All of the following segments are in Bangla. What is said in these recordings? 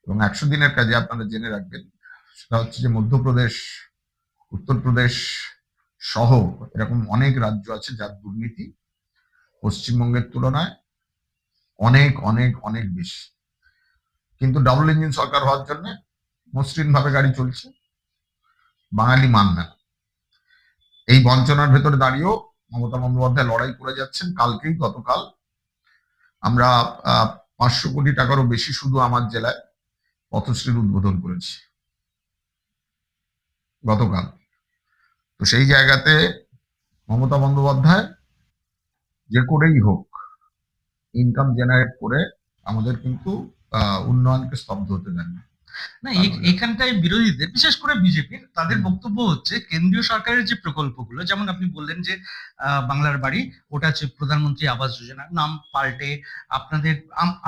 এবং 100 দিনের কাজে আপনারা জেনে রাখবেন, সেটা হচ্ছে যে মধ্যপ্রদেশ, উত্তরপ্রদেশ সহ এরকম অনেক রাজ্য আছে যার দুর্নীতি পশ্চিমবঙ্গের তুলনায় অনেক অনেক অনেক বেশি। কিন্তু ডাবল ইঞ্জিন সরকার হওয়ার জন্য মসৃণ ভাবে গাড়ি চলছে, বাঙালি মানবে না। এই বঞ্চনার ভেতরে দাঁড়িয়েও মমতা বন্দ্যোপাধ্যায় লড়াই করে যাচ্ছেন। গতকাল আমরা 500 কোটি টাকারও বেশি শুধু আমার জেলায় পথশ্রীর উদ্বোধন করেছি গতকাল। তো সেই জায়গাতে মমতা বন্দ্যোপাধ্যায় যে করেই হোক ইনকাম জেনারেট করে আমাদের কিন্তু উন্নয়নকে স্তব্ধ হতে দেন না। এখানটায় বিরোধীদের, বিশেষ করে বিজেপির, তাদের বক্তব্য হচ্ছে কেন্দ্রীয় সরকারের যে প্রকল্পগুলো, যেমন আপনি বললেন যে বাংলার বাড়ি, ওটা হচ্ছে প্রধানমন্ত্রী আবাস যোজনা, নাম পাল্টে আপনাদের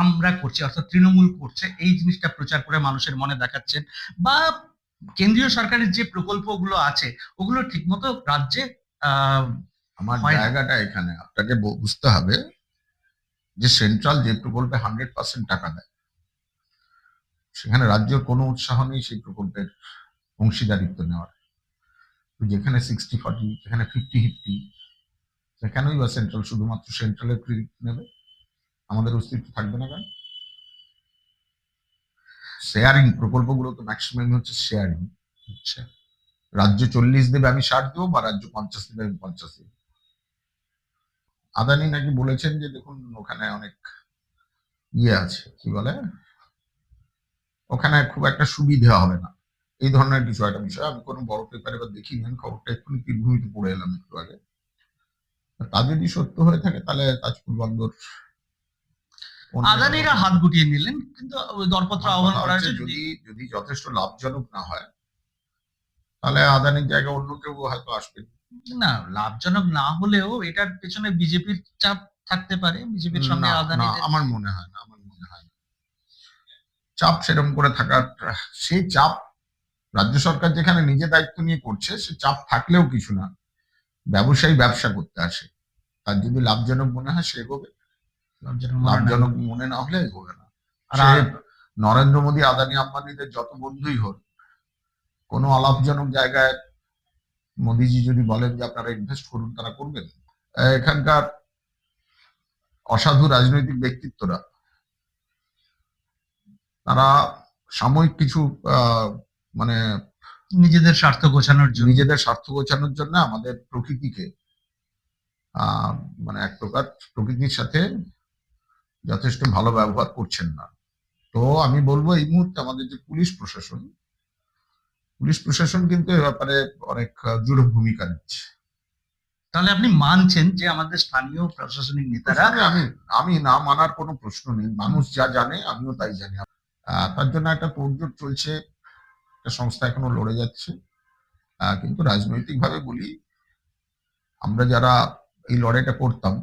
আমরা করছি, অর্থাৎ তৃণমূল করছে, এই জিনিসটা প্রচার করে মানুষের মনে দেখাচ্ছেন, বা কেন্দ্রীয় সরকারের যে প্রকল্পগুলো আছে ওগুলো ঠিকমতো রাজ্যে আমার জায়গাটা এখানে আপনাকে বুঝতে হবে যে সেন্ট্রাল যে প্রকল্পে 100% টাকা দেয়, সেখানে রাজ্যের কোনো উৎসাহ নেই সেই প্রকল্পের অংশীদারিত্ব নেওয়ার। যেখানে 60-40, যেখানে 50-50, সেখানেই বা সেন্ট্রাল শুধুমাত্র সেন্ট্রালের ক্রেডিট নেবে, আমাদের অস্তিত্ব থাকবে না কেন? শেয়ারিং প্রকল্পগুলো তো ম্যাক্সিমাম হচ্ছে শেয়ারিং। আচ্ছা, রাজ্য 40 দেবে আমি 60 দেবো, বা রাজ্য 50 দেবে আমি 50 দেবো। আদানি নাকি বলেছেন যে দেখুন ওখানে অনেক আছে, কি বলে, ওখানে খুব একটা সুবিধা হবে না, এই ধরনের কিছু একটা বিষয়। আমি কোনো বড় পেপারে এবার দেখিনি, আমি খবরটা এক্ষুনি তীরভূমিতে পড়ে এলাম একটু আগে। তা যদি সত্য হয়ে থাকে তাহলে তাজপুর বন্দর আদানিরা হাত গুটিয়ে নিলেন, কিন্তু দরপত্র আহ্বান করা হয়েছে। যদি যথেষ্ট লাভজনক না হয় তাহলে আদানির জায়গায় অন্য কেউ হয়তো আসবে। না, লাভজনক না হলেও এটার পেছনে বিজেপির চাপ থাকতে পারে, বিজেপির সঙ্গে আদানি। আমার মনে হয় না, চাপ সেরকম করে থাকার, সেই চাপ রাজ্য সরকার যেখানে নিজে দায়িত্ব নিয়ে করছে, সে চাপ থাকলেও কিছু না। ব্যবসায়ী ব্যবসা করতে আসে, তার যদি লাভজনক মনে হয় সে এগোবে, লাভজনক মনে না হলে এগোবে না। আর নরেন্দ্র মোদী, আদানি, আম্বানিদের যত বন্ধুই হোক, কোনো অলাভজনক জায়গায় মোদীজি যদি বলেন যে আপনারা ইনভেস্ট করুন, তারা করবেন। এখানকার অসাধু রাজনৈতিক ব্যক্তিত্বরা তারা সাময়িক কিছু মানে নিজেদের স্বার্থ গোছানোর জন্য আমাদের প্রকৃতিকে মানে এক প্রকার প্রকৃতির সাথে যথেষ্ট ভালো ব্যবহার করছেন না। তো আমি বলবো এই মুহূর্তে আমাদের যে পুলিশ প্রশাসন কিন্তু এ ব্যাপারে অনেক দৃঢ় ভূমিকা নিচ্ছে। তাহলে আপনি মানছেন যে আমাদের স্থানীয় প্রশাসনিক নেতারা, আমি না মানার কোনো প্রশ্ন নেই, মানুষ যা জানে আমিও তাই জানি। তার জন্য একটা তোড়জোড় চলছে, একটা সংস্থা এখনো লড়ে যাচ্ছে। কিন্তু রাজনৈতিক ভাবে বলি, আমরা যারা এই লড়াইটা করতাম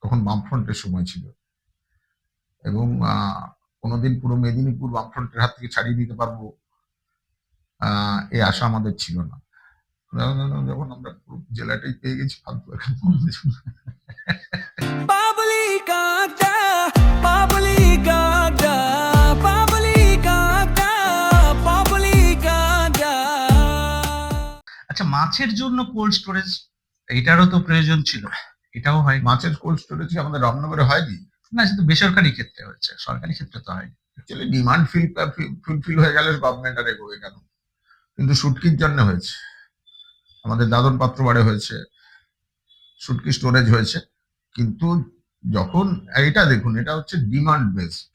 তখন বামফ্রন্টের সময় ছিল, এবং কোনোদিন পুরো মেদিনীপুর বামফ্রন্টের হাত থেকে ছাড়িয়ে দিতে পারবো এই আশা আমাদের ছিল না। যখন আমরা পুরো জেলাটাই পেয়ে গেছি, ফালতু এখন আচ্ছা, মাছের জন্য কোল্ড স্টোরেজ, এটারও তো প্রয়োজন ছিল, এটাও হয়। মাছের কোল্ড স্টোরেজ আমাদের রামনগরে হয়নি? না, সেটা বেসরকারি ক্ষেত্রে হয়েছে, সরকারি ক্ষেত্রে তো হয়নি। অ্যাকচুয়ালি ডিমান্ড ফুলফিল হয়ে গেলে গভর্নমেন্ট আর এগোবে কেন? কিন্তু শুটকির জন্য হয়েছে, আমাদের দাদন পাত্র বাড়ে হয়েছে, শুটকি স্টোরেজ হয়েছে। কিন্তু যখন এটা দেখুন, এটা হচ্ছে ডিমান্ড বেসড।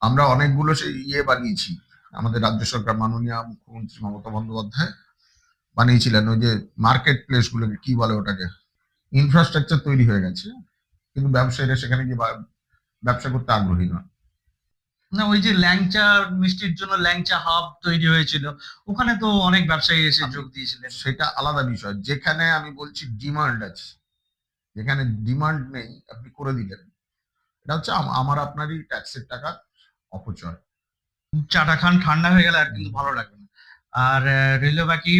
আমরা অনেকগুলো সেই বানিয়েছি, আমাদের রাজ্য সরকার, মাননীয় মুখ্যমন্ত্রী মমতা বন্দ্যোপাধ্যায় বানিয়েছিলেন, ওই যে মার্কেট প্লেস গুলোকে কি বলে, ওটাকে ইনফ্রাস্ট্রাকচার তৈরি হয়ে গেছে, কিন্তু ব্যবসায়ীরা সেখানে গিয়ে ব্যবসা করতে আগ্রহী নয়। না, ওই যে ল্যাংচা মিষ্টির জন্য ল্যাংচা হাব তৈরি হয়েছিল, ওখানে তো অনেক ব্যবসায়ী এসে যোগ দিয়েছিলেন। সেটা আলাদা বিষয়। যেখানে আমি বলছি ডিমান্ড আছে, যেখানে ডিমান্ড নেই আপনি করে দিলেন, এটা হচ্ছে আমার আপনারই ট্যাক্সের টাকা অপচয়। চাটা খান, ঠান্ডা হয়ে গেলে আর কিন্তু ভালো লাগবে না। আর রইল বাকি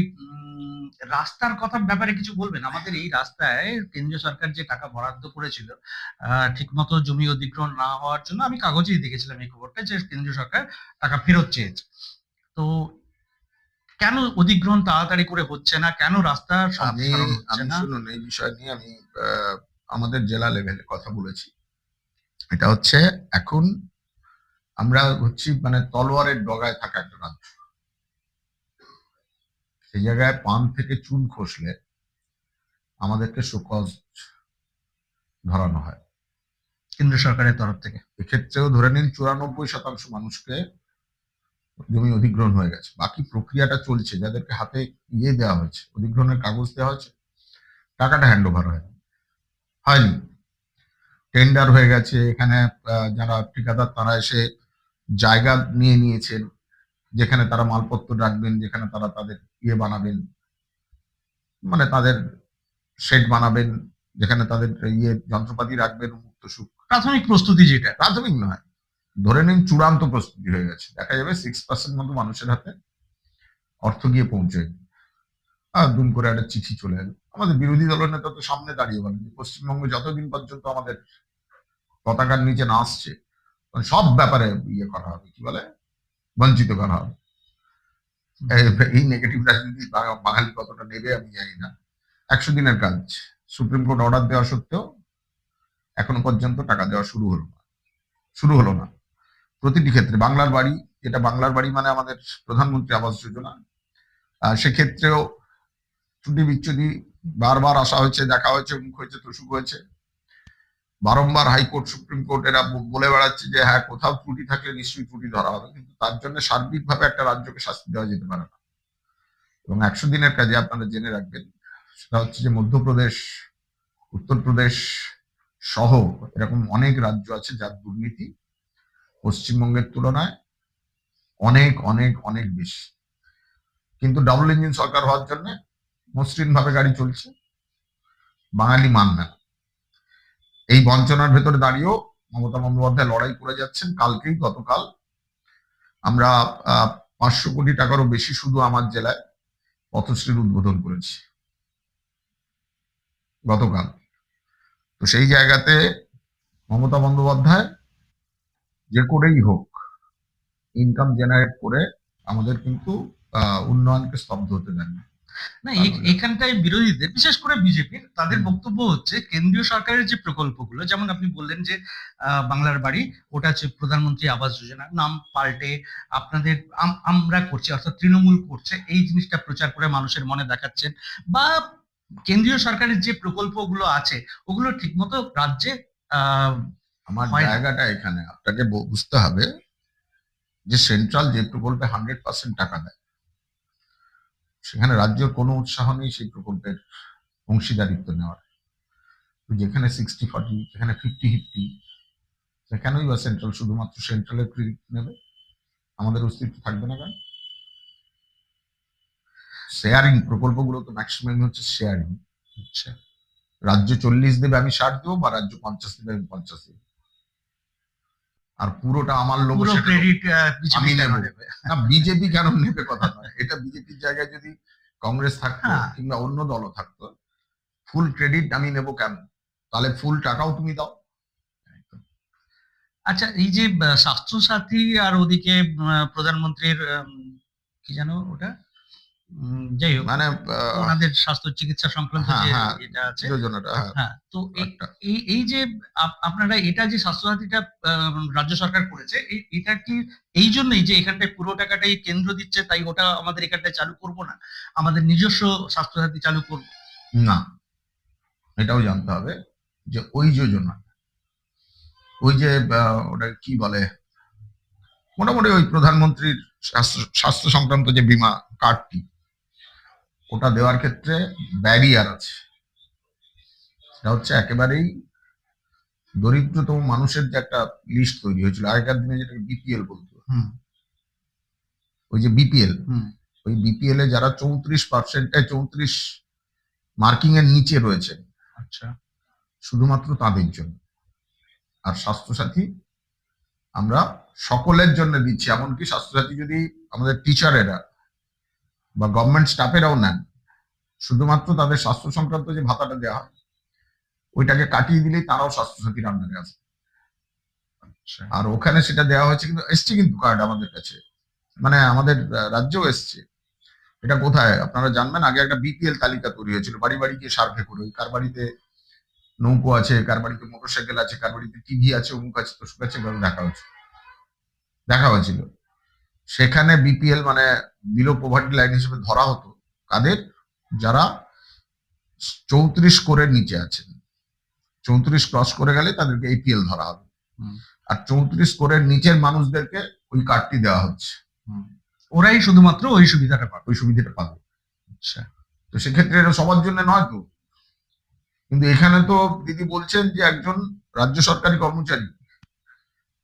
রাস্তার কথা ব্যাপারে কিছু বলবেন? আমাদের এই রাস্তায় কেন্দ্রীয় সরকার যে টাকা বরাদ্দ করেছিল ঠিকমতো জমি অধিগ্রহণ না হওয়ার জন্য, আমি কাগজেই দেখেছিলাম এই খবরটা, যে কেন্দ্রীয় সরকার টাকা ফেরত চেয়েছে। তো কেন অধিগ্রহণ তাড়াতাড়ি করে হচ্ছে না? কেন রাস্তা আমি সম্প্রসারণ হচ্ছে আমি না? শুনুন, এই বিষয় নিয়ে আমি আমাদের জেলা লেভেলে কথা বলেছি। এটা হচ্ছে, এখন আমরা হচ্ছি মানে তলোয়ারের ডগায় থাকা একটা রাজ্য। সেই জায়গায় পান থেকে চুন খসলে আমাদেরকে শোকজ ধরানো হয়। কেন্দ্র সরকারের তরফ থেকে। এক্ষেত্রেও ধরে নিন 94% মানুষকে জমি অধিগ্রহণ হয়ে গেছে, বাকি প্রক্রিয়াটা চলছে। যাদেরকে হাতে দেওয়া হয়েছে, অধিগ্রহণের কাগজ দেওয়া হয়েছে, টাকাটা হ্যান্ড ওভার হয়নি। টেন্ডার হয়ে গেছে, এখানে যারা ঠিকাদার তারা এসে জায়গা নিয়ে নিয়েছেন, যেখানে তারা মালপত্র রাখবেন, যেখানে তারা তাদের বানাবেন, মানে তাদের শেড বানাবেন, যেখানে তাদের যন্ত্রপাতি রাখবেন, মুক্ত সুখ। প্রাথমিক প্রস্তুতি যেটা। প্রাথমিক নয়, ধরে নিন চূড়ান্ত প্রস্তুতি হয়ে গেছে। দেখা যাবে 6% মতো মানুষের হাতে অর্থ গিয়ে পৌঁছায়, আর দুম করে একটা চিঠি চলে এলো। আমাদের বিরোধী দলের নেতা তো সামনে দাঁড়িয়ে বলেন যে পশ্চিমবঙ্গে যতদিন পর্যন্ত আমাদের পতাকার নিচে না আসছে, মানে সব ব্যাপারে করা হবে, কি বলে, বঞ্চিত করা হবে। এই নেগেটিভ রাজনীতি বাঙালি কতটা নেবে আমি জানি না। 100 দিনের কাজ, সুপ্রিম কোর্ট অর্ডার দেওয়া সত্ত্বেও এখনো পর্যন্ত টাকা দেওয়া শুরু হলো না। প্রতিটি ক্ষেত্রে বাংলার বাড়ি, যেটা বাংলার বাড়ি মানে আমাদের প্রধানমন্ত্রী আবাস যোজনা, সেক্ষেত্রেও ত্রুটি বিচ্ছুতি বারবার আসা হয়েছে, দেখা হয়েছে, মুখ হয়েছে, তুসুক হয়েছে। বারংবার হাইকোর্ট, সুপ্রিম কোর্ট এরা বলে বেড়াচ্ছে যে হ্যাঁ, কোথাও ত্রুটি থাকলে নিশ্চয়ই ত্রুটি ধরা হবে, কিন্তু তার জন্য সার্বিকভাবে একটা রাজ্যকে শাস্তি দেওয়া যেতে পারে না। এবং 100 দিনের কাজে আপনারা জেনে রাখবেন, সেটা হচ্ছে যে মধ্যপ্রদেশ, উত্তরপ্রদেশ সহ এরকম অনেক রাজ্য আছে যার দুর্নীতি পশ্চিমবঙ্গের তুলনায় অনেক অনেক অনেক বেশি। কিন্তু ডাবল ইঞ্জিন সরকার হওয়ার জন্য মসৃণ ভাবে গাড়ি চলছে, বাঙালি মানবে না। এই বঞ্চনার ভেতরে দাঁড়িয়েও মমতা বন্দ্যোপাধ্যায় লড়াই করে যাচ্ছেন। গতকাল আমরা 500 কোটি টাকারও বেশি শুধু আমার জেলায় পথশ্রীর উদ্বোধন করেছি গতকাল। তো সেই জায়গাতে মমতা বন্দ্যোপাধ্যায় যে করেই হোক ইনকাম জেনারেট করে আমাদের কিন্তু উন্নয়নকে স্তব্ধ হতে দেন না। না, এখানটায় বিরোধীদের, বিশেষ করে বিজেপির, তাদের বক্তব্য হচ্ছে কেন্দ্রীয় সরকারের যে প্রকল্পগুলো, যেমন আপনি বললেন যে বাংলার বাড়ি, ওটা হচ্ছে প্রধানমন্ত্রী আবাস যোজনা, নাম পাল্টে আপনাদের আমরা করছি, অর্থাৎ তৃণমূল করছে, এই জিনিসটা প্রচার করে মানুষের মনে দেখাচ্ছেন। বা কেন্দ্রীয় সরকারের যে প্রকল্পগুলো আছে ওগুলো ঠিকমতো রাজ্যে আমার জায়গাটা এখানে আপনাকে বুঝতে হবে যে সেন্ট্রাল যে প্রকল্পে 100% টাকা দেয়, সেখানে রাজ্যের কোনো উৎসাহ নেই সেই প্রকল্পের অংশীদারিত্ব নেওয়ার। যেখানে 60-40, যেখানে 50-50, সেখানেই বা সেন্ট্রাল শুধুমাত্র সেন্ট্রালের ক্রেডিট নেবে, আমাদের অস্তিত্ব থাকবে না। কেন? শেয়ারিং প্রকল্পগুলো তো ম্যাক্সিমাম হচ্ছে শেয়ারিং। আচ্ছা, রাজ্য 40 দেবে, আমি 60 দেবো, বা রাজ্য 50 দেবে, আমি 50 দেবো, আর পুরোটা আমার লোক, ক্রেডিট আমি নেব না। বিজেপি কেন নেবে কথা নয়, এটা বিজেপির জায়গায় যদি কংগ্রেস থাকতো কিংবা অন্য দলও থাকতো, ফুল ক্রেডিট আমি নেব কেন? তাহলে ফুল টাকাও তুমি দাও। আচ্ছা, এই যে স্বাস্থ্য সাথী আর ওদিকে প্রধানমন্ত্রীর কি জানো ওটা, যাই হোক, মানে ওনাদের স্বাস্থ্য চিকিৎসা সংক্রান্ত যে এটা আছে যোজনাটা, হ্যাঁ, তো এই যে আপনারা এটা যে স্বাস্থ্য সাথীটা রাজ্য সরকার করেছে, এটা কি এই জন্যই যে এখানটায় পুরো টাকাটাই কেন্দ্র দিচ্ছে, তাই ওটা আমাদের এখানটায় চালু করব না, আমাদের নিজস্ব স্বাস্থ্য সাথী চালু করব না? এটাও জানতে হবে যে ওই যোজনা, ওই যে ওটা কি বলে, মোটামুটি ওই প্রধানমন্ত্রীর স্বাস্থ্য সংক্রান্ত যে বীমা কার্ডটি, ওটা দেওয়ার ক্ষেত্রে ব্যারিয়ার আছে। সেটা হচ্ছে একেবারেই দরিদ্রতম মানুষের যে একটা লিস্ট তৈরি হয়েছিল আগেকার দিনে, যেটাকে বিপিএল বলতো। ওই যে বিপিএল, ওই বিপিএল এ যারা 34 মার্কিং এর নিচে রয়েছে, আচ্ছা, শুধুমাত্র তাদের জন্য। আর স্বাস্থ্যসাথী আমরা সকলের জন্য দিচ্ছি। এমনকি স্বাস্থ্যসাথী যদি আমাদের টিচারেরা বা গভর্নমেন্ট স্টাফেরাও নেন, শুধুমাত্র তাদের স্বাস্থ্য সংক্রান্ত যে ভাতাটা দেওয়া হয় ওইটাকে কাটিয়ে দিলেই তারাও স্বাস্থ্যসাথীর আন্ডারে আসবে। আর ওখানে সেটা দেওয়া হয়েছে, কিন্তু এসছে কিন্তু কার্ড আমাদের কাছে, মানে আমাদের রাজ্যেও এসছে। এটা কোথায় আপনারা জানবেন, আগে একটা বিপিএল তালিকা তৈরি হয়েছিল, বাড়ি বাড়ি গিয়ে সার্ভে করে ওই কার বাড়িতে নৌকো আছে, কার বাড়িতে মোটরসাইকেল আছে, কার বাড়িতে টিভি আছে, অমুক আছে, তসুক আছে, এভাবে দেখা হয়েছিল। সেখানে বিপিএল মানে বিলো পভার্টি লাইন হিসেবে ধরা হতো কাদের, যারা 34 স্কোরের নিচে আছেন। 34 ক্রস করে গেলে তাদেরকে এপিএল ধরা হবে, আর 34 স্কোরের নিচের মানুষদেরকে ওই কার্ডটি দেওয়া হচ্ছে। ওরাই শুধুমাত্র ওই সুবিধাটা পাবে। আচ্ছা, তো সেক্ষেত্রে এটা সবার জন্য নয় তো। কিন্তু এখানে তো দিদি বলছেন যে একজন রাজ্য সরকারি কর্মচারী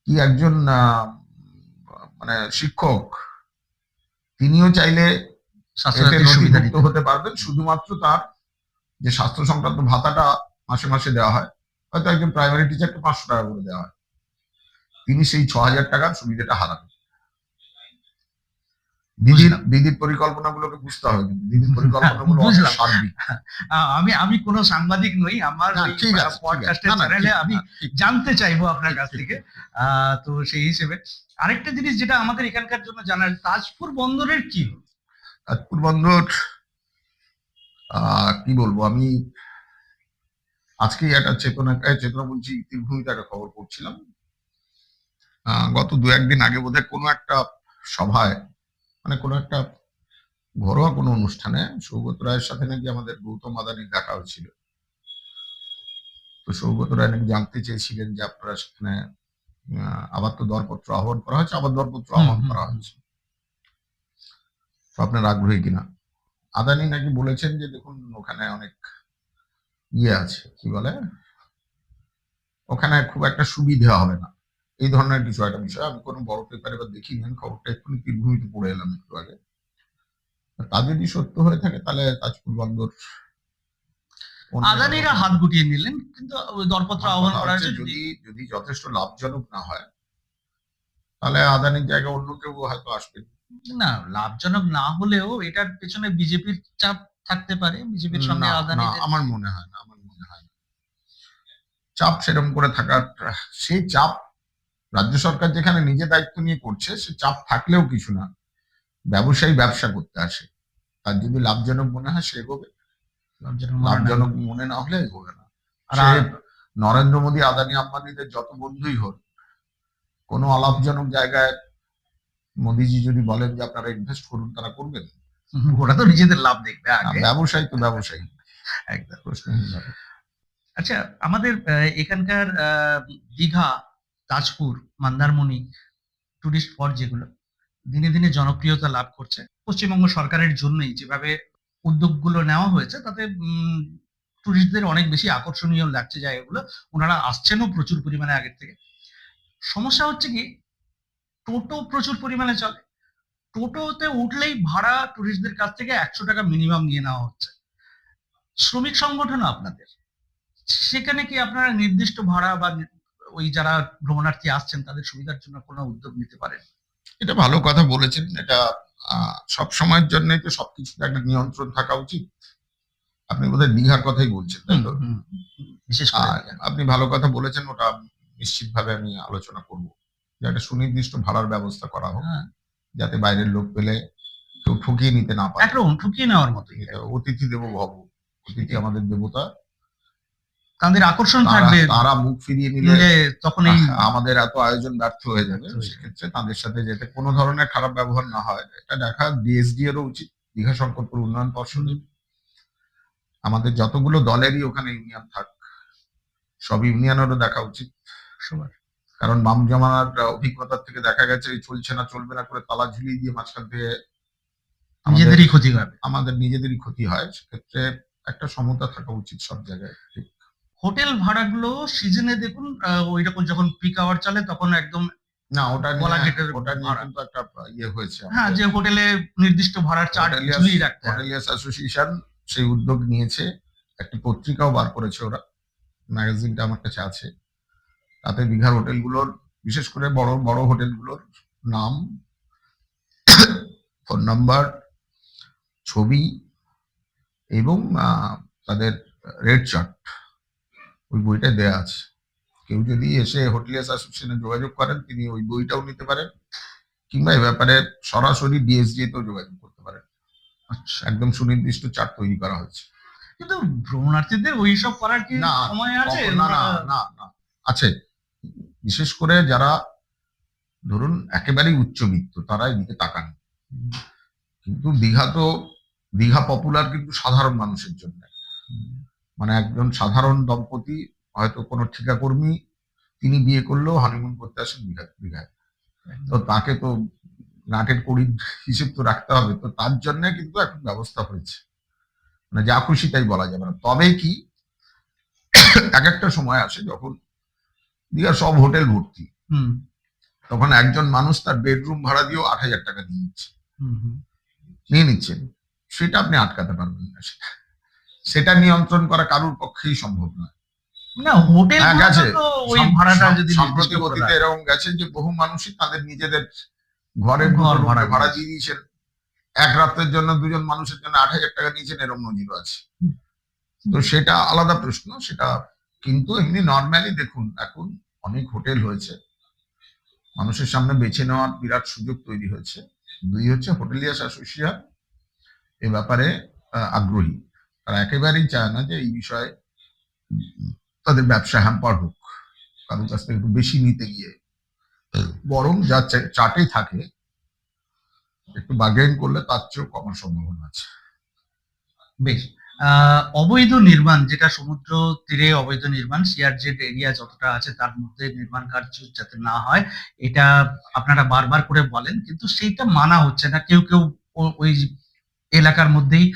কি একজন মানে শিক্ষক, তিনিও চাইলে এতে নথিভুক্ত হতে পারবেন, শুধুমাত্র তার যে স্বাস্থ্য সংক্রান্ত ভাতাটা মাসে মাসে দেওয়া হয়, হয়তো একজন প্রাইমারি টিচারকে 500 টাকা করে দেওয়া হয়, তিনি সেই 6000 টাকার সুবিধাটা হারাবেন। দিদির পরিকল্পনাগুলোকে বুঝতে হবে, কিন্তু দিদির পরিকল্পনাগুলো সার্বিক। আমি কোনো সাংবাদিক নই, আমার পডকাস্টের চ্যানেলে আমি জানতে চাইবো আপনার কাছ থেকে। তো সেই হিসেবে আরেকটা জিনিস যেটা আমাদের এখানকার জন্য জানার, তাজপুর বন্দরের কি? তাজপুর বন্দর কি বলবো, আমি আজকেই একটা চেতনা বলছি তীরভূমিতে একটা খবর পড়ছিলাম, গত 2-1 দিন আগে বোধহয় কোনো একটা সভায়, মানে কোনো একটা ঘরোয়া কোনো অনুষ্ঠানে সৌগত রায়ের সাথে নাকি আমাদের গৌতম আদানির দেখা হয়েছিল। তো সৌগত রায় নাকি জানতে চেয়েছিলেন যে আপনারা সেখানে আবার তো দরপত্র আহ্বান করা হয়েছে, আবার দরপত্র আহ্বান করা হয়েছে, তো আপনার আগ্রহী কিনা। আদানি নাকি বলেছেন যে দেখুন ওখানে অনেক আছে, কি বলে, ওখানে খুব একটা সুবিধা হবে না, এই ধরনের কিছু একটা বিষয়। আমি কোনো বড় পেপারে এবার দেখিনি, খবরটা এক্ষুনি তীরভূমিতে পড়ে এলাম একটু আগে। তা যদি সত্য হয়ে থাকে তাহলে তাজপুর বন্দর আদানিরা হাত গুটিয়ে নিলেন, কিন্তু দরপত্র আহ্বান করা হয়েছে। যদি যথেষ্ট লাভজনক না হয় তাহলে আদানির জায়গায় অন্য কেউ হয়তো আসবে। না, লাভজনক না হলেও এটার পেছনে বিজেপির চাপ থাকতে পারে, বিজেপির সঙ্গে আদানি। আমার মনে হয় না চাপ সেরকম করে থাকার, সেই চাপ রাজ্য সরকার যেখানে নিজে দায়িত্ব নিয়ে করছে, সে চাপ থাকলেও কিছু না। ব্যবসায়ী ব্যবসা করতে আসে, তার যদি লাভজনক মনে হয় সে এগোবে, লাভজনক মনে না হলে এগোবে না। আর নরেন্দ্র মোদী আদানি আম্বানিদের যত বন্ধুই হোক, কোনো অলাভজনক জায়গায় মোদীজি যদি বলেন যে আপনারা ইনভেস্ট করুন, তারা করবেন। ওরা তো নিজেদের লাভ দেখবে, ব্যবসায়ী তো ব্যবসায়ী একদম প্রশ্নহীন। আচ্ছা, আমাদের এখানকার দীঘা, তাজপুর, মন্দারমণি টুরিস্ট স্পট যেগুলো দিনে দিনে জনপ্রিয়তা লাভ করছে, পশ্চিমবঙ্গ সরকারের জন্যই যেভাবে উদ্যোগগুলো নেওয়া হয়েছে, তাতে টুরিস্টদের অনেক বেশি আকর্ষণীয় লাগছে জায়গাগুলো। ওনারা আসছেনও প্রচুর পরিমাণে আগের থেকে। সমস্যা হচ্ছে কি, টোটো প্রচুর পরিমাণে চলে, টোটোতে উঠলেই ভাড়া টুরিস্টদের কাছ থেকে 100 টাকা মিনিমাম নিয়ে নেওয়া হচ্ছে। শ্রমিক সংগঠন আপনাদের, সেখানে কি আপনারা নির্দিষ্ট ভাড়া বা ওই যারা ভ্রমণার্থী আসছেন তাদের সুবিধার জন্য কোনো উদ্যোগ নিতে পারেন? এটা ভালো কথা বলেছেন। এটা সব সময়ের জন্যই তো সবকিছুতে একটা নিয়ন্ত্রণ থাকা উচিত। আপনি বোধহয় দীঘার কথাই বলছেন, তাই তো? বিশেষ করে আপনি ভালো কথা বলেছেন, ওটা নিশ্চিতভাবে আমি আলোচনা করব যে একটা সুনির্দিষ্ট ভাড়ার ব্যবস্থা করা হোক, যাতে বাইরের লোক পেলে কেউ ঠকিয়ে নিতে না পারে। একদম ঠকিয়ে নেওয়ার মতো। অতিথি দেবো ভব, অতিথি আমাদের দেবতা, তাদের আকর্ষণ থাকবে। তারা মুখ ফিরিয়ে নিলে তখন আমাদের এত আয়োজন ব্যর্থ হয়ে যাবে। সেক্ষেত্রে তাদের সাথে যাতে কোনো ধরনের খারাপ ব্যবহার না হয়, এটা দেখা ডিএসডি এরও উচিত, দীঘা শঙ্করপুর উন্নয়ন পর্ষদের। আমাদের যতগুলো দলেরই ওখানে ইউনিয়ন থাক, সব ইউনিয়নেরও দেখা উচিত সবার। কারণ বাম জমানার অভিজ্ঞতার থেকে দেখা গেছে চলছে না চলবে না করে তালা ঝুলিয়ে দিয়ে মাঝখান থেকে নিজেদেরই ক্ষতি হয়, আমাদের নিজেদেরই ক্ষতি হয়। সেক্ষেত্রে একটা সমতা থাকা উচিত সব জায়গায়। হোটেল ভাড়াগুলো সিজনে দেখুন, ওই রকম যখন পিক আওয়ার চলে তখন একদম না, ওটা নিয়ে কিন্তু একটা ইয়ে হয়েছে, হ্যাঁ, যে হোটেলে নির্দিষ্ট ভাড়ার চার্জ ঝুলিয়ে রাখতে হয়। হোটেলিয়ার্স অ্যাসোসিয়েশন সেই উদ্যোগ নিয়েছে, একটি পত্রিকাও বার করেছে ওরা, ম্যাগাজিনটা আমার কাছে আছে। তাতে দীঘার হোটেলগুলোর, বিশেষ করে বড় বড় হোটেলগুলোর নাম, ফোন নাম্বার, ছবি এবং তাদের রেড চার্ট ওই বইটা দেয়া আছে। কেউ যদি এসে হোটেলিয়ার্স অ্যাসোসিয়েশনে যোগাযোগ করেন, তিনি ওই বইটাও নিতে পারেন, কিংবা এ ব্যাপারে সরাসরি ডিএসজি তেও যোগাযোগ করতে পারেন। আচ্ছা, একদম সুনির্দিষ্ট চার্ট তৈরি করা হয়েছে। কিন্তু ভ্রমণার্থীদের ওইসব করার কি না, সময় আছে? না, না, না, না, আছে। বিশেষ করে যারা ধরুন একেবারেই উচ্চবিত্ত, তারা এদিকে তাকান। কিন্তু দীঘা পপুলার কিন্তু সাধারণ মানুষের জন্য। মানে একজন সাধারণ দম্পতি, হয়তো কোনো ঠিকাকর্মী, তিনি বিয়ে করলেও হানিমুন করতে আসেন দীঘায়। তো তাকে তো নাটের কড়ির হিসেব তো রাখতে হবে, তো তার জন্য কিন্তু এখন ব্যবস্থা হয়েছে। মানে যা খুশি তাই বলা যাবে না। তবে কি এক একটা সময় আসে যখন দীঘা সব হোটেল ভর্তি, তখন একজন মানুষ তার বেডরুম ভাড়া দিয়েও 8,000 টাকা নিয়ে নিচ্ছেন। সেটা আপনি আটকাতে পারবেন না। সেটা নিয়ন্ত্রণ করা কারোর পক্ষেই সম্ভব নয়। না, হোটেল গেছে তো ওই ভাড়াটা যদি সাম্প্রতিক অতীতে এরকম গেছে যে বহু মানুষই তাদের নিজেদের ঘরের ভাড়া দিয়ে দিয়েছেন, এক রাতের জন্য দুজন মানুষের জন্য 8,000 টাকা নিয়েছেন, এরকম নজিরও আছে। তো সেটা আলাদা প্রশ্ন। সেটা কিন্তু এমনি নর্মালি দেখুন, এখন অনেক হোটেল হয়েছে, মানুষের সামনে বেছে নেওয়ার বিরাট সুযোগ তৈরি হয়েছে। দুই হচ্ছে হোটেলিয়ার্স অ্যাসোসিয়েশন এ ব্যাপারে আগ্রহী। তারা একেবারেই চায় না যে এই বিষয়ে তাদের ব্যবসা হ্যাম্পার হোক, কারোর কাছ থেকে একটু বেশি নিতে গিয়ে। বরং যা চার্টে থাকে একটু বার্গেন করলে তার চেয়েও কমার সম্ভাবনা আছে। বেশ। অবৈধ নির্মাণ, যেটা সমুদ্র তীরে অবৈধ নির্মাণ, সিআরজেড এরিয়া যতটা আছে তার মধ্যে নির্মাণ কার্য যাতে না হয়, এটা আপনারা বারবার করে বলেন, কিন্তু সেইটা মানা হচ্ছে না। কেউ কেউ ওই এলাকার মধ্যেই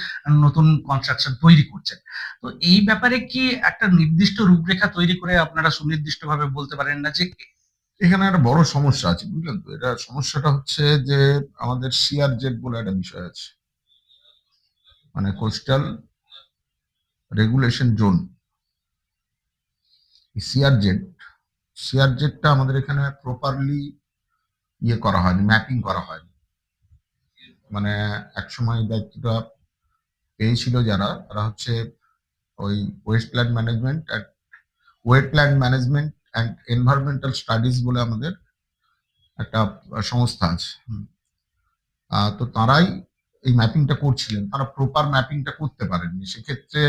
নতুন কনস্ট্রাকশন তৈরি করছেন। তো এই ব্যাপারে কি একটা নির্দিষ্ট রূপরেখা তৈরি করে আপনারা সুনির্দিষ্টভাবে বলতে পারেন না যে এখানে একটা বড় সমস্যা আছে, বুঝলেন তো? এটা সমস্যাটা হচ্ছে যে আমাদের সিআরজেড বলে একটা বিষয় আছে, মানে কোস্টাল রেগুলেশন জোন। সিআরজেডটা আমাদের এখানে প্রপারলি ইয়ে করা হয়নি, ম্যাপিং করা হয়নি। মানে একসময় দায়িত্বটা পেয়েছিল যারা, তারা হচ্ছে ওই wetland management and environmental studies বলে আমাদের একটা সংস্থা আছে। তো তারাই এই ম্যাপিংটা করছিলেন, তারা প্রপার ম্যাপিংটা করতে পারেননি। সেক্ষেত্রে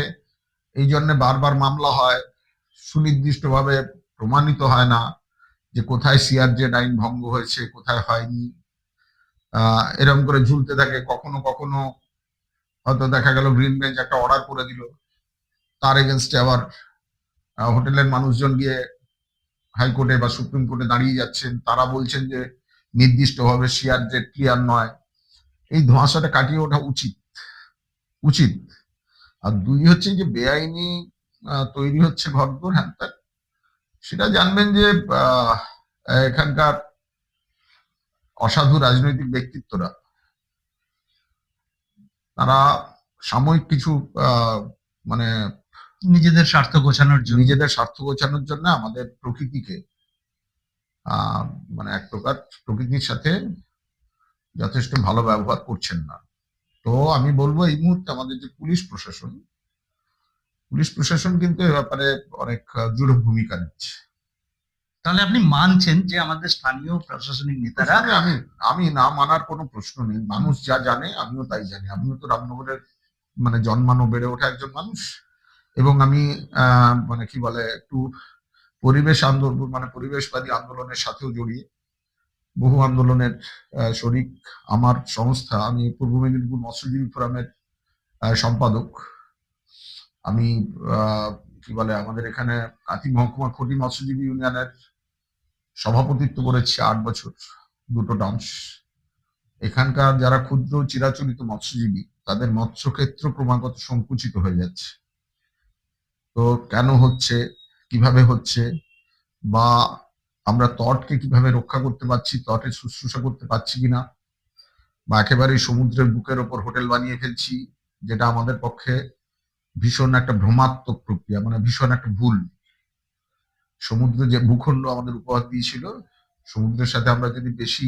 এই জন্য বারবার মামলা হয়, সুনির্দিষ্টভাবে প্রমাণিত হয় না যে কোথায় সিআরজেড আইন ভঙ্গ হয়েছে, কোথায় হয়নি। এরকম করে ঝুলতে থাকে। কখনো কখনো হয়তো দেখা গেল গ্রিন বেঞ্চ একটা অর্ডার করে দিল, তার এগেনস্টে আবার হোটেলের মানুষজন গিয়ে হাইকোর্টে বা সুপ্রিম কোর্টে দাঁড়িয়ে যাচ্ছেন, তারা বলছেন যে নির্দিষ্টভাবে সিআরজেড ক্লিয়ার নয়। এই ধোঁয়াশাটা কাটিয়ে ওঠা উচিত। আর দুই হচ্ছে যে বেআইনি তৈরি হচ্ছে ঘরদোর হ্যান, সেটা জানবেন যে এখানকার অসাধু রাজনৈতিক ব্যক্তিত্বরা, তারা সাময়িক কিছু মানে নিজেদের স্বার্থ গোছানোর জন্য আমাদের প্রকৃতিকে মানে এক প্রকার প্রকৃতির সাথে যথেষ্ট ভালো ব্যবহার করছেন না। তো আমি বলবো এই মুহূর্তে আমাদের যে পুলিশ প্রশাসন কিন্তু এ ব্যাপারে অনেক দৃঢ় ভূমিকা নিচ্ছে। তাহলে আপনি মানছেন যে আমাদের স্থানীয় প্রশাসনিক নেতারা, আমি না মানার কোনো প্রশ্ন নেই। মানুষ যা জানে আমিও তাই জানি। আমিও তো রামনগরের মানে জন্মানো বেড়ে ওঠা একজন মানুষ, এবং আমি মানে কি বলে একটু পরিবেশবাদী আন্দোলনের সাথেও জড়িয়ে, বহু আন্দোলনের শরিক আমার সংস্থা। আমি পূর্ব মেদিনীপুর মৎস্যজীবী ফোরামের সম্পাদক। আমি কি বলে আমাদের এখানে কাতি মহকুমা খটি মৎস্যজীবী ইউনিয়নের সভাপতিত্ব করেছি 8 বছর, দুটো ডান্স। এখানকার যারা ক্ষুদ্র চিরাচরিত মৎস্যজীবী, তাদের মৎস্যক্ষেত্র ক্রমাগত সংকুচিত হয়ে যাচ্ছে। তো কেন হচ্ছে, কিভাবে হচ্ছে, বা আমরা তটকে কিভাবে রক্ষা করতে পারছি, তটের শুশ্রূষা করতে পারছি কিনা, বা একেবারেই সমুদ্রের বুকের ওপর হোটেল বানিয়ে ফেলছি, যেটা আমাদের পক্ষে ভীষণ একটা ভ্রমাত্মক প্রক্রিয়া, মানে ভীষণ একটা ভুল। সমুদ্র যে ভূখণ্ড আমাদের উপহার দিয়েছিল, সমুদ্রের সাথে আমরা যদি বেশি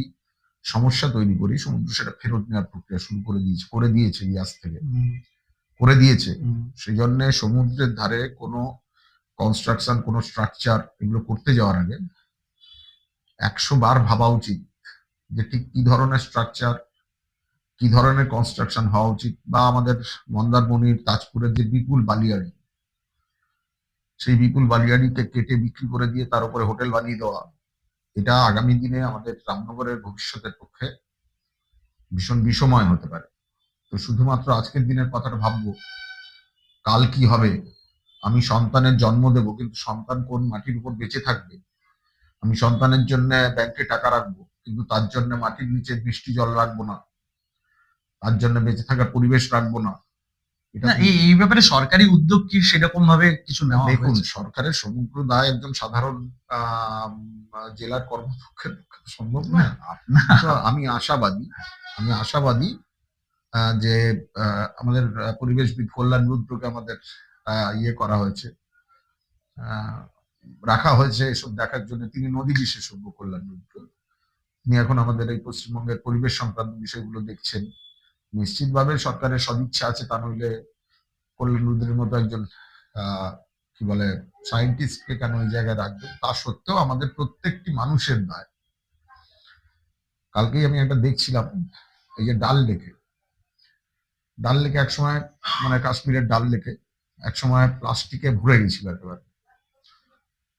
সমস্যা তৈরি করি, সমুদ্র সেটা ফেরত নেওয়ার প্রক্রিয়া শুরু করে দিয়েছে এই আজ থেকে। করে দিয়েছে। সেই জন্য সমুদ্রের ধারে কোনো কনস্ট্রাকশন, কোনো স্ট্রাকচার এগুলো করতে যাওয়ার আগে 100 বার ভাবা উচিত যে ঠিক কি ধরনের স্ট্রাকচার, কি ধরনের কনস্ট্রাকশন হওয়া উচিত। বা আমাদের মন্দারমণির তাজপুরের যে বিপুল বালিয়াড়ি, সেই বিপুল বালিয়াড়িকে কেটে বিক্রি করে দিয়ে তার উপরে হোটেল বানিয়ে দেওয়া, এটা আগামী দিনে আমাদের রামনগরের ভবিষ্যতের পক্ষে ভীষণ বিষময় হতে পারে। তো শুধুমাত্র আজকের দিনের কথাটা ভাববো, কাল কি হবে। আমি সন্তানের জন্ম দেব, কিন্তু সন্তান কোন মাটির উপর বেঁচে থাকবে। আমি সন্তানের জন্য ব্যাংকে টাকা রাখবো, কিন্তু তার জন্য মাটির নিচে বৃষ্টি জল রাখবো না, তার জন্য বেঁচে থাকার পরিবেশ রাখবো না। এটা না, এই ব্যাপারে সরকারি উদ্যোগ কি সেরকম ভাবে কিছু নেওয়া দেখুন, হয়েছে? সরকারের সমগ্র দায় একদম সাধারণ জেলার কর্মপক্ষের পক্ষে তো সম্ভব নয়। তো আমি আশাবাদী যে আমাদের পরিবেশবিদ কল্যাণ রুদ্রকে আমাদের ইয়ে করা হয়েছে, আহ, রাখা হয়েছে এসব দেখার জন্য। তিনি নদী বিশেষজ্ঞ কল্যাণ রুদ্র। তিনি এখন আমাদের এই পশ্চিমবঙ্গের পরিবেশ সংক্রান্ত বিষয়গুলো দেখছেন। নিশ্চিতভাবে সরকারের সদিচ্ছা আছে, তা নইলে কল্যাণ রুদ্রের মতো একজন কি বলে সায়েন্টিস্টকে কেন ওই জায়গায় রাখবে। তা সত্ত্বেও আমাদের প্রত্যেকটি মানুষের দায়। কালকেই আমি একটা দেখছিলাম, এই যে ডাল লেকে একসময়, মানে কাশ্মীরের ডাল লেকে একসময় প্লাস্টিকে ভরে গেছিল একেবারে।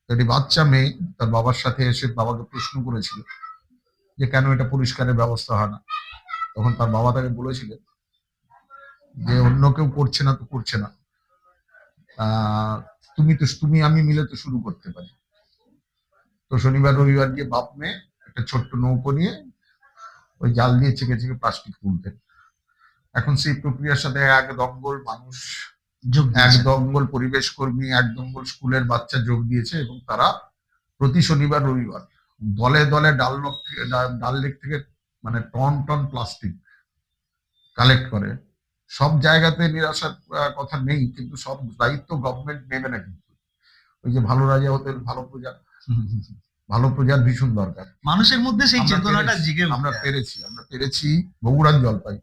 একটি বাচ্চা মেয়ে তার বাবার সাথে এসে বাবাকে প্রশ্ন করেছিল যে কেন এটা পরিষ্কারের ব্যবস্থা হয় না। তখন তার বাবা তাকে বলেছিলেন যে অন্য কেউ করছে না তো করছে না, তুমি আমি মিলে তো শুরু করতে পারি। তো শনিবার রবিবার গিয়ে বাপ মেয়ে একটা ছোট্ট নৌকো নিয়ে ওই জাল দিয়ে ছেঁকে ছেঁকে প্লাস্টিক তুলতেন। এখন সেই প্রক্রিয়ার সাথে এক দঙ্গল মানুষ, এক দঙ্গল পরিবেশ কর্মী, এক দঙ্গল স্কুলের বাচ্চা যোগ দিয়েছে, এবং তারা প্রতি শনিবার রবিবার দলে দলে ডাল লেক থেকে মানে টন টন প্লাস্টিক কালেক্ট করে। সব জায়গাতে নিরাশার কথা নেই, কিন্তু সব দায়িত্ব গভর্নমেন্ট নেবে না। কিন্তু ওই যে ভালো রাজা হতে ভালো প্রজা, ভালো প্রজার ভীষণ দরকার। মানুষের মধ্যে সেই চেতনাটা আমরা পেরেছি বগুড়ার জলপাই।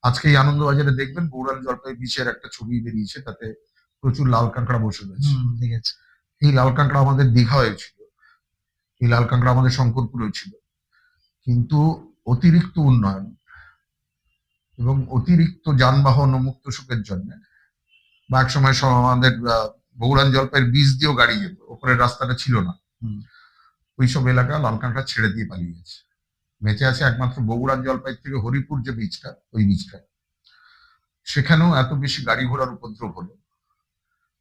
আজকে এই আনন্দবাজারে দেখবেন বগুড়ার জলপাই বিচের একটা ছবি বেরিয়েছে, তাতে প্রচুর লাল কাঁকড়া বসে রয়েছে। এই লাল কাঁকড়া আমাদের দীঘা হয়েছিল, এই লাল কাঁকড়া আমাদের শঙ্করপুর হয়েছিল। কিন্তু অতিরিক্ত উন্নয়ন এবং অতিরিক্ত যানবাহন ও মুক্ত সুখের জন্য, বা এক সময় আমাদের বগুড়ার জলপাইয়ের বীজ দিয়েও গাড়ি যেত, ওপরের রাস্তাটা ছিল না, ওইসব এলাকা লাল কাঁকড়া ছেড়ে দিয়ে পালিয়ে গেছে। বেঁচে আছে একমাত্র বগুড়ার জলপাই থেকে হরিপুর যে বীজটা, ওই বীজটা। সেখানেও এত বেশি গাড়ি ঘোড়ার উপদ্রব হলো।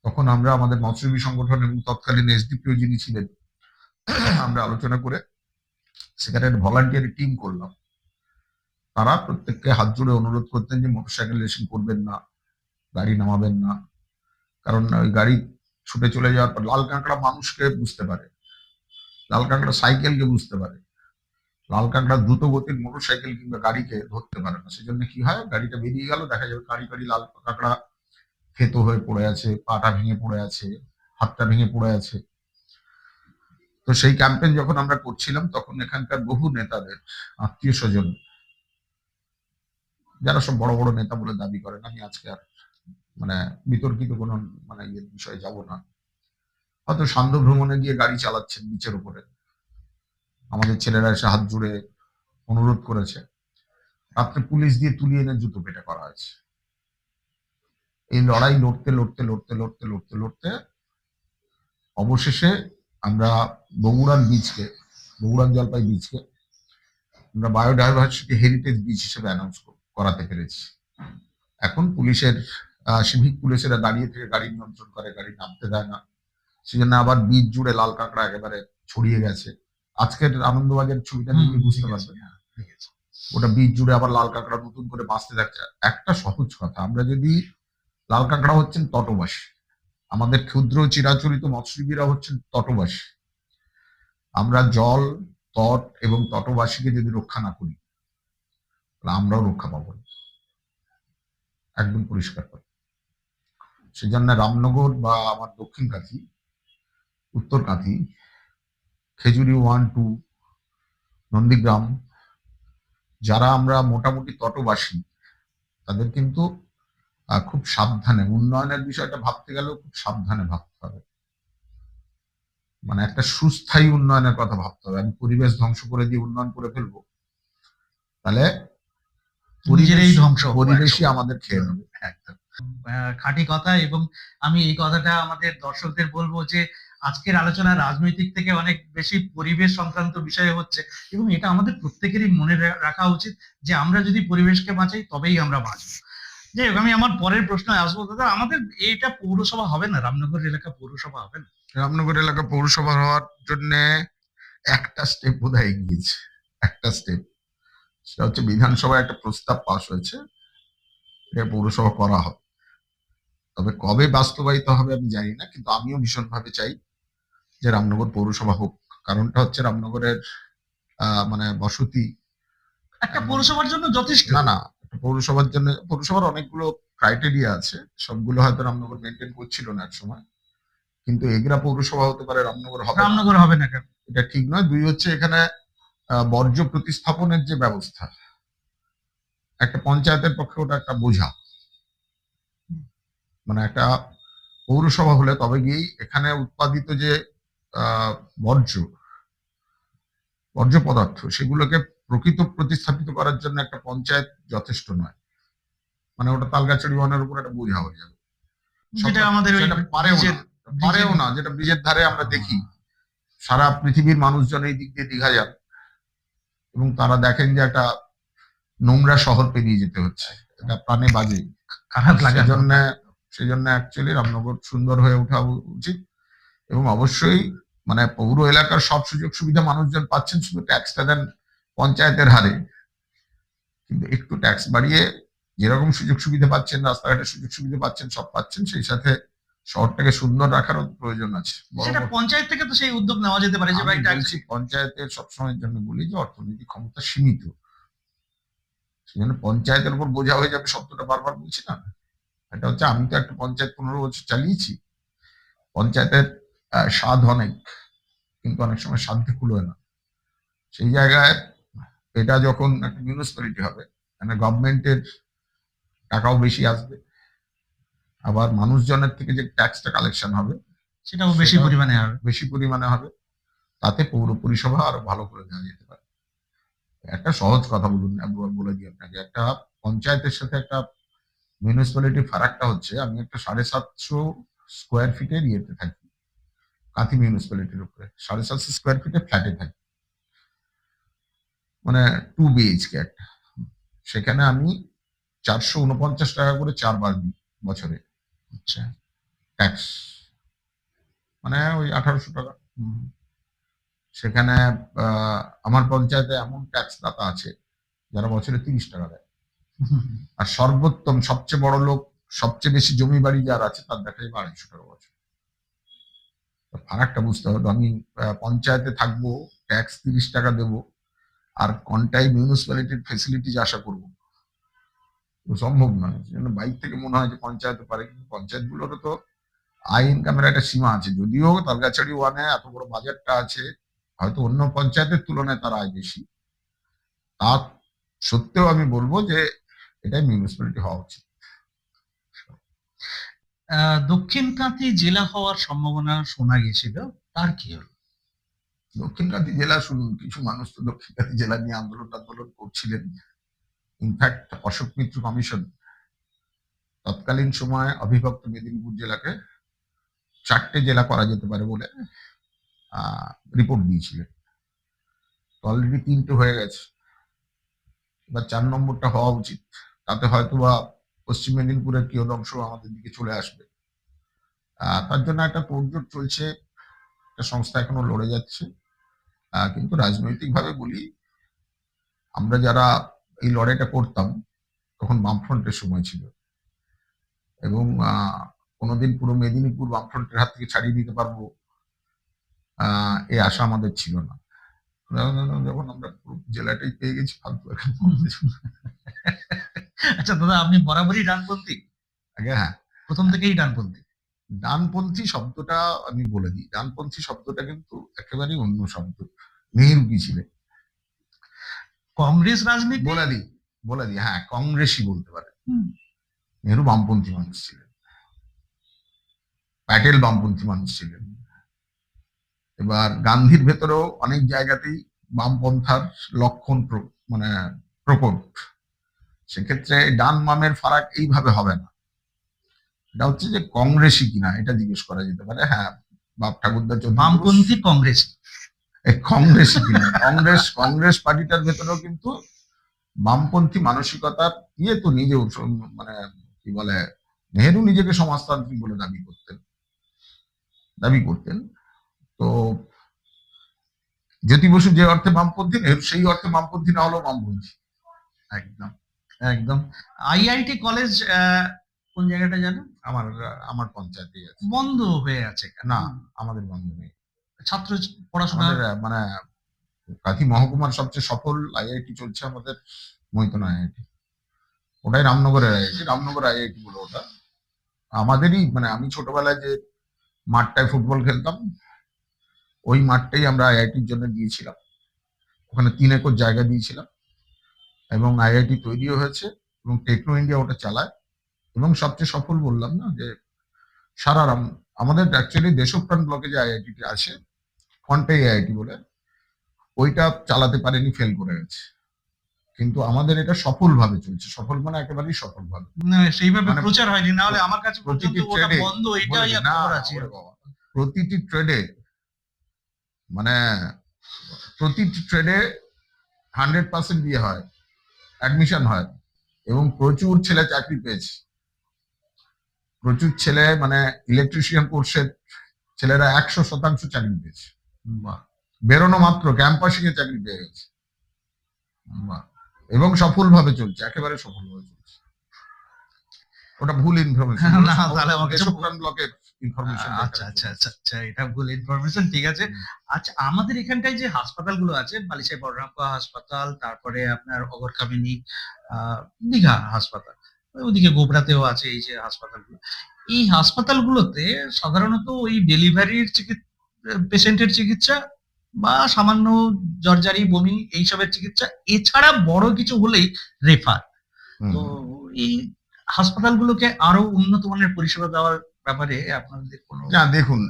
তখন আমরা আমাদের মৎস্যজীবী সংগঠন এবং তৎকালীন এসডিপিও যিনি ছিলেন, আমরা আলোচনা করে সেখানে ভলান্টিয়ারি টিম করলাম। তারা প্রত্যেককে হাত জোড়ে অনুরোধ করতেন যে মোটরসাইকেল রেসিং করবেন না, গাড়ি নামাবেন না, কারণ ওই গাড়ি ছুটে চলে যাওয়ার পর লাল কাঁকড়া মানুষকে বুঝতে পারে, লাল কাঁকড়া সাইকেলকে বুঝতে পারে, লাল কাঁকড়া দ্রুত গতির মোটরসাইকেল কিংবা গাড়িকে ধরতে পারে না। সেজন্য কি হয়, গাড়িটা বেরিয়ে গেল, দেখা যাবে কাঁড়ি কাঁড়ি লাল কাঁকড়া ক্ষেত হয়ে পড়ে আছে, পাটা ভেঙে পড়ে আছে, হাতটা ভেঙে পড়ে আছে। তো সেই ক্যাম্পেইন যখন আমরা করছিলাম, তখন এখানকার বহু নেতাদের আত্মীয় স্বজন, যারা সব বড় বড় নেতা বলে দাবি করেন, আমি আজকে আর মানে বিতর্কিত কোনো মানে ইয়ের বিষয়ে যাব না, হয়তো সান্ধ্য ভ্রমণে গিয়ে গাড়ি চালাচ্ছেন নিচের উপরে, আমাদের ছেলেরা এসে হাত জুড়ে অনুরোধ করেছে, রাত্রে পুলিশ দিয়ে তুলিয়ে এনে জুতো পেটা করা হয়েছে। এই লড়াই লড়তে লড়তে লড়তে লড়তে লড়তে লড়তে অবশেষে আমরা বগুড়ার জলপাই বীজকে আমরা বায়োডাইভার্সিটি হেরিটেজ বীজ হিসেবে অ্যানাউন্স করাতে পেরেছি। এখন পুলিশের সিভিক পুলিশেরা দাঁড়িয়ে থেকে গাড়ি নিয়ন্ত্রণ করে, গাড়ি নামতে দেয় না। সেজন্য আবার বীজ জুড়ে লাল কাঁকড়া একেবারে ছড়িয়ে গেছে। আজকের আনন্দবাজার ছবিটা দেখলে বুঝতে পারবেন, ওটা বীজ জুড়ে আবার লাল কাঁকড়া নতুন করে বাঁচতে থাকছে। একটা সহজ কথা, আমরা যদি লাল কাঁকড়া হচ্ছেন তটবাসী, আমাদের ক্ষুদ্র চিরাচরিত মৎস্যজীবীরা হচ্ছেন তটবাসী, আমরা জল, তট এবং তটবাসীকে যদি রক্ষা না করি, তাহলে আমরাও রক্ষা পাবো না, একদম পরিষ্কার করে। সেজন্য রামনগর বা আমার দক্ষিণ কাঁথি, উত্তর কাঁথি, খেজুরি 1, 2, নন্দীগ্রাম, যারা আমরা মোটামুটি তটবাসী, তাদের কিন্তু খুব সাবধানে উন্নয়নের বিষয়টা ভাবতে গেলেও খুব সাবধানে ভাবতে হবে। মানে একটা সুস্থায়ী উন্নয়নের কথা ভাবতে হবে। আমি পরিবেশ ধ্বংস করে দিয়ে উন্নয়ন করে ফেলবো, তাহলে নিজেরাই ধ্বংস হবো পরিবেশই একসময়। আমাদের খেয়ে নেবে। একদম খাঁটি কথা। এবং আমি এই কথাটা আমাদের দর্শকদের বলবো যে আজকের আলোচনা রাজনৈতিক থেকে অনেক বেশি পরিবেশ সংক্রান্ত বিষয়ে হচ্ছে, এবং এটা আমাদের প্রত্যেকেরই মনে রাখা উচিত যে আমরা যদি পরিবেশকে বাঁচাই তবেই আমরা বাঁচবো। যাই হোক, আমি আমার পরের প্রশ্ন আসবো। দাদা, আমাদের এটা পৌরসভা হবে না, রামনগর এলাকা পৌরসভা হবে না? রামনগর এলাকা পৌরসভা হওয়ার জন্য একটা স্টেপ বোধহয় এগিয়েছে, একটা স্টেপ। সেটা হচ্ছে বিধানসভায় একটা প্রস্তাব পাস হয়েছে, এটা পৌরসভা করা হবে। তবে কবে বাস্তবায়িত হবে আমি জানি না, কিন্তু আমিও ভীষণভাবে চাই যে রামনগর পৌরসভা হোক। কারণটা হচ্ছে রামনগরের মানে বসতি একটা পৌরসভার জন্য যথেষ্ট না। না, পৌরসভার জন্য পৌরসভার অনেকগুলো ক্রাইটেরিয়া আছে, সবগুলো হয়তো রামনগর মেনটেন করছিল না এক সময়। কিন্তু এগরা পৌরসভা হতে পারে, রামনগর হবে না। রামনগর হবে না কেন? এটা ঠিক নয়। দুই হচ্ছে এখানে বর্জ্য প্রতিস্থাপনের যে ব্যবস্থা, একটা পঞ্চায়েতের পক্ষে ওটা একটা বোঝা। মানে একটা পৌরসভা হলে তবে গিয়েই এখানে উৎপাদিত যে আহ, বর্জ্য বর্জ্য পদার্থ সেগুলোকে প্রকৃত প্রতিস্থাপিত করার জন্য একটা পঞ্চায়েত যথেষ্ট নয়। মানে ওটা তালগাছড়ি ওয়ানের উপর একটা বোঝা হয়ে যাবে। যেটা আমাদের ওই সেটা পারেও না, ব্রিজের- পারেও না। যেটা ব্রিজের ধারে আমরা দেখি, সারা পৃথিবীর মানুষজন এই দিক দিয়ে দীঘা যান এবং তারা দেখেন যে একটা নোংরা শহর পেরিয়ে যেতে হচ্ছে, এটা প্রাণে বাজে। খারাপ লাগে। সেই জন্য অ্যাকচুয়ালি রামনগর সুন্দর হয়ে ওঠা উচিত। এবং অবশ্যই মানে পৌর এলাকার সব সুযোগ সুবিধা মানুষজন পাচ্ছেন, শুধু ট্যাক্সটা দেন পঞ্চায়েতের হারে। কিন্তু একটু ট্যাক্স বাড়িয়ে যেরকম সুযোগ সুবিধা পাচ্ছেন, রাস্তাঘাটের সুযোগ সুবিধা পাচ্ছেন, সব পাচ্ছেন, সেই সাথে শহরটাকে সুন্দর রাখারও প্রয়োজন আছে। সেটা পঞ্চায়েত থেকে তো সেই উদ্যোগ নেওয়া যেতে পারে যে ভাই বলছি পঞ্চায়েতের সবসময়ের জন্য বলি যে অর্থনৈতিক ক্ষমতা সীমিত, সেজন্য পঞ্চায়েতের উপর বোঝা হয়ে যাবে শব্দটা বারবার বলছি না। এটা হচ্ছে, আমি তো একটা পঞ্চায়েত 15 বছর চালিয়েছি। পঞ্চায়েতের স্বাদ অনেক, কিন্তু অনেক সময় সাধ্যে কুলোয় না। সেই জায়গায় এটা যখন একটা মিউনিসিপ্যালিটি হবে, মানে গভর্নমেন্টের টাকাও বেশি আসবে, আবার মানুষজনের থেকে যে ট্যাক্সটা কালেকশন হবে সেটাও বেশি পরিমাণে হবে। তাতে পৌর পরিষেবা আরো ভালো করে দেওয়া যেতে পারে। একটা সহজ কথা বলুন, একবার বলে দিই আপনাকে, একটা পঞ্চায়েতের সাথে একটা মিউনিসিপ্যালিটির ফারাকটা হচ্ছে, আমি একটা 750 স্কোয়ার ফিটের ইয়েতে থাকি, কাঁথি মিউনিসিপ্যালিটির উপরে 750 স্কোয়ার ফিটের ফ্ল্যাটে থাকি, মানে 2 BHK একটা। সেখানে আমি 449 টাকা করে 4 বার দিই বছরে। আচ্ছা, ট্যাক্স মানে ওই 1800 টাকা। সেখানে আমার পঞ্চায়েতে এমন ট্যাক্স দাতা আছে যারা বছরে 30 টাকা দেয়। আর সর্বোত্তম সবচেয়ে বড় লোক, সবচেয়ে বেশি জমি বাড়ি যার আছে, তার দেখা যাবে 250 টাকা বছর। ফারাকটা বুঝতে হবে। আমি পঞ্চায়েতে থাকবো, ট্যাক্স 30 টাকা দেবো, আর কোনটাই মিউনিসিপ্যালিটির ফেসিলিটিজ আশা করবো, সম্ভব নয়। সেজন্য বাইক থেকে মনে হয় যে পঞ্চায়েতে পারে, কিন্তু পঞ্চায়েত গুলোরও তো আয় ইনকামের একটা সীমা আছে। যদিও তালগাছড়ি ওয়ানে এত বড় বাজেটটা আছে, হয়তো অন্য পঞ্চায়েতের তুলনায় তার আয় বেশি, তা সত্ত্বেও আমি বলবো যে এটাই মিউনিসিপ্যালিটি হওয়া উচিত। দক্ষিণ কাঁথি জেলা হওয়ার সম্ভাবনা শোনা গেছিল, তার কি হলো? দক্ষিণ কাঁথি জেলা, শুনুন, কিছু মানুষ তো দক্ষিণ কাঁথি জেলা নিয়ে আন্দোলন করছিলেন। ইনফ্যাক্ট অশোক মিত্র কমিশন তৎকালীন সময় অবিভক্ত মেদিনীপুর জেলাকে 4টে জেলা করা যেতে পারে বলে রিপোর্ট দিয়েছিলেন। অলরেডি 3টে হয়ে গেছে, এবার 4 নম্বরটা হওয়া উচিত। তাতে হয়তো বা পশ্চিম মেদিনীপুরের কি অংশ আমাদের দিকে চলে আসবে। তার জন্য একটা তোড়জোড় চলছে, একটা সংস্থা এখনো লড়ে যাচ্ছে। কিন্তু রাজনৈতিক ভাবে বলি, আমরা যারা এই লড়াইটা করতাম তখন বামফ্রন্টের সময় ছিল, এবং কোনোদিন পুরো মেদিনীপুর বামফ্রন্টের হাত থেকে ছাড়িয়ে দিতে পারবো এই আশা আমাদের ছিল না। যখন আমরা পুরো জেলাটাই পেয়ে গেছি, ফালতু এখন। আচ্ছা দাদা, আপনি বরাবরই ডানপন্থী? আগে হ্যাঁ, প্রথম থেকেই ডানপন্থী? ডানপন্থী শব্দটা আমি বলে দিই, ডানপন্থী শব্দটা কিন্তু একেবারেই অন্য শব্দ। নেহরু কি ছিলেন? কংগ্রেস রাজনীতি বলে দিই, হ্যাঁ, কংগ্রেসই বলতে পারে। নেহেরু বামপন্থী মানুষ ছিলেন, প্যাটেল বামপন্থী মানুষ ছিলেন। এবার গান্ধীর ভেতরেও অনেক জায়গাতেই বামপন্থার লক্ষণ মানে প্রকট। সেক্ষেত্রে ডান বামের ফারাক এইভাবে হবে না, এটা হচ্ছে যে কংগ্রেসই কিনা এটা জিজ্ঞেস করা যেতে পারে। হ্যাঁ, বাপ ঠাকুরদার বামপন্থী কংগ্রেস, কংগ্রেসই কিনা, কংগ্রেস পার্টিটার ভেতরেও কিন্তু বামপন্থী মানসিকতার তো নিজেও মানে কি বলে, নেহেরু নিজেকে সমাজতান্ত্রিক বলে দাবি করতেন। তো জ্যোতি বসু যে অর্থে বামপন্থী, নেহেরু সেই অর্থে বামপন্থী না হলেও বামপন্থী। একদম একদম। আইআইটি কলেজ কোন জায়গাটা জানো? আমার পঞ্চায়েতে আছে। বন্ধ হয়ে আছে না, আমাদের বন্ধ নেই। ছাত্র পড়াশোনা মানে কাঁথি মহকুমার সবচেয়ে সফল আইআইটি চলছে আমাদের মৈতন আইআইটি, ওটাই রামনগর আইআইটি বলে ওটা। আমাদেরই মানে আমি ছোটবেলায় যে মাঠটায় ফুটবল খেলতাম, ওই মাঠটাই আমরা আইআইটির জন্য দিয়েছিলাম। ওখানে 3 একর জায়গা দিয়েছিলাম এবং আইআইটি তৈরিও হয়েছে এবং টেকনো ইন্ডিয়া ওটা চালায়। এবং সবচেয়ে সফল বললাম না যে সারা আমাদের অ্যাকচুয়ালি দেশপ্রাণ ব্লকে যে আইআইটি আছে, ফন্টাই আইআইটি বলে, ওইটা চালাতে পারেনি, ফেল করে গেছে। কিন্তু আমাদের এটা সফলভাবে চলছে, সফল মানে একেবারেই সফলভাবে। সেইভাবে মানে প্রচার হয়নি, না হলে আমার কাছে প্রতিটি পর্যন্ত ওটা ট্রেডে বন্ধ এটাই খবর আছে। প্রতিটি ট্রেডে মানে প্রতিটি ট্রেডে 100% দিয়ে হয়, অ্যাডমিশন হয় এবং প্রচুর ছেলে চাকরি পেয়েছে। প্রচুর ছেলে মানে ইলেকট্রিশিয়ান কোর্সের ছেলেরা 100% চাকরি পেয়েছে। বেরোনো মাত্র ক্যাম্পাসিং এ চাকরি পেয়ে গেছে এবং সফলভাবে চলছে, একেবারে সফলভাবে চলছে। ওটা ভুল ইনফরমেশন, না তাহলে আমাকে দেশপ্রাণ ব্লকের ইনফরমেশন। আচ্ছা আচ্ছা আচ্ছা আচ্ছা, এটা ভুল ইনফরমেশন, ঠিক আছে। আচ্ছা, আমাদের এখানটায় যে হাসপাতালগুলো আছে, বালিসাই বড়রামপুর হাসপাতাল, তারপরে আপনার অগরকামিনী দীঘা হাসপাতাল, ওদিকে গোবরাতেও আছে এই যে হাসপাতালগুলো, এই হাসপাতালগুলোতে সাধারণত ওই ডেলিভারির পেশেন্টের চিকিৎসা বা সামান্য জর্জারি বমি এইসবের চিকিৎসা, এছাড়া বড় কিছু হলেই রেফার। তো এই হাসপাতালগুলোকে আরো উন্নত মানের পরিষেবা দেওয়ার ব্যাপারে আপনাদের কোনো? না, দেখুন,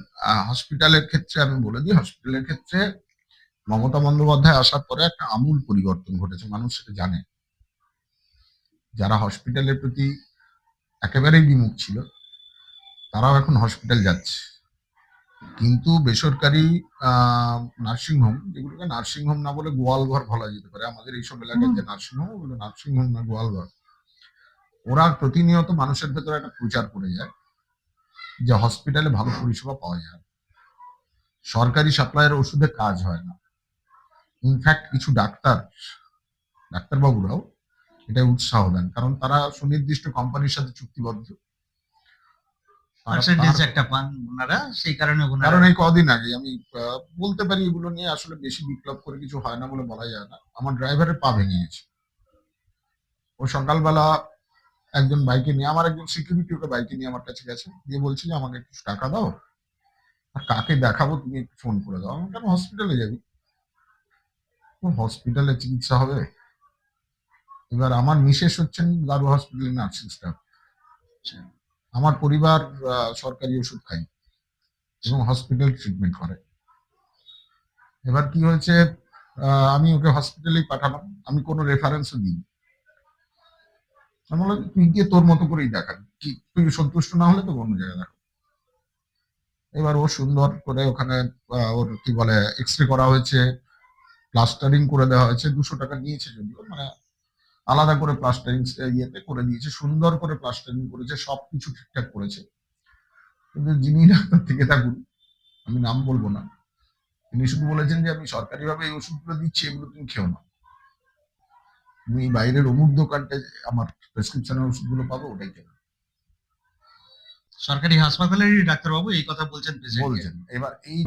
হসপিটালের ক্ষেত্রে আমি বলে দিই, হসপিটালের ক্ষেত্রে মমতা বন্দ্যোপাধ্যায় আসার পরে একটা আমূল পরিবর্তন ঘটেছে, মানুষ সেটা জানে। যারা হসপিটালের প্রতি একেবারেই বিমুখ ছিল তারাও এখন হসপিটাল যাচ্ছে। কিন্তু বেসরকারি নার্সিংহোম, যেগুলোকে নার্সিংহোম না বলে গোয়ালঘর বলা যেতে পারে, আমাদের এইসব এলাকার যে নার্সিংহোম, ওগুলো নার্সিংহোম না গোয়ালঘর, ওরা প্রতিনিয়ত মানুষের ভেতরে একটা প্রচার করে যায় যে হসপিটালে ভালো পরিষেবা পাওয়া যায়, সরকারি সাপ্লাইয়ের ওষুধে কাজ হয় না। ইনফ্যাক্ট কিছু ডাক্তারবাবুরাও এটা উৎসাহ দেন, কারণ তারা সুনির্দিষ্ট কোম্পানির সাথে চুক্তিবদ্ধ। একটা পান ওনারা, সেই কারণে কারণ এই কদিন আগে আমি বলতে পারি, এগুলো নিয়ে আসলে বেশি বিপ্লব করে কিছু হয় না বলে বলা যায় না, আমার ড্রাইভারের পা ভেঙে গেছে। ও সকালবেলা একজন বাইকে নিয়ে, আমার একজন সিকিউরিটি ওকে বাইকে নিয়ে আমার কাছে গেছে, দিয়ে বলছে যে আমাকে একটু টাকা দাও, আর কাকে দেখাবো তুমি একটু ফোন করে দাও। আমি কেন, হসপিটালে যাবি, হসপিটালে চিকিৎসা হবে। এবার আমার মিসেস হচ্ছেন দারু হসপিটালের নার্সিং স্টাফ, আমার পরিবার সরকারি ওষুধ খাই এবং হসপিটাল ট্রিটমেন্ট করে। এবার কি হয়েছে, আমি ওকে হসপিটালেই পাঠালাম, আমি কোনো রেফারেন্সও দিই। আমি বললাম তুই গিয়ে তোর মতো করেই দেখাবি, কি তুই সন্তুষ্ট না হলে তো অন্য জায়গায় দেখো। এবার ও সুন্দর করে ওখানে ওর কি বলে এক্সরে করা হয়েছে, প্লাস্টারিং করে দেওয়া হয়েছে, 200 টাকা নিয়েছে যদিও, মানে আলাদা করে প্লাস্টারিং ইয়েতে করে দিয়েছে, সুন্দর করে প্লাস্টারিং করেছে, সবকিছু ঠিকঠাক করেছে। কিন্তু যিনি ডাক্তার থেকে থাকুন, আমি নাম বলবো না, তিনি শুধু বলেছেন যে আমি সরকারিভাবে এই ওষুধগুলো দিচ্ছি, এগুলো তুমি খেও না, তুমি বাইরের অমুক দোকানটা আমার প্রেসক্রিপশনের ওষুধগুলো পাবো, ওটাই খেও। সরকারি হাসপাতালেরই ডাক্তারবাবু এই কথা বলছেন। এবার এই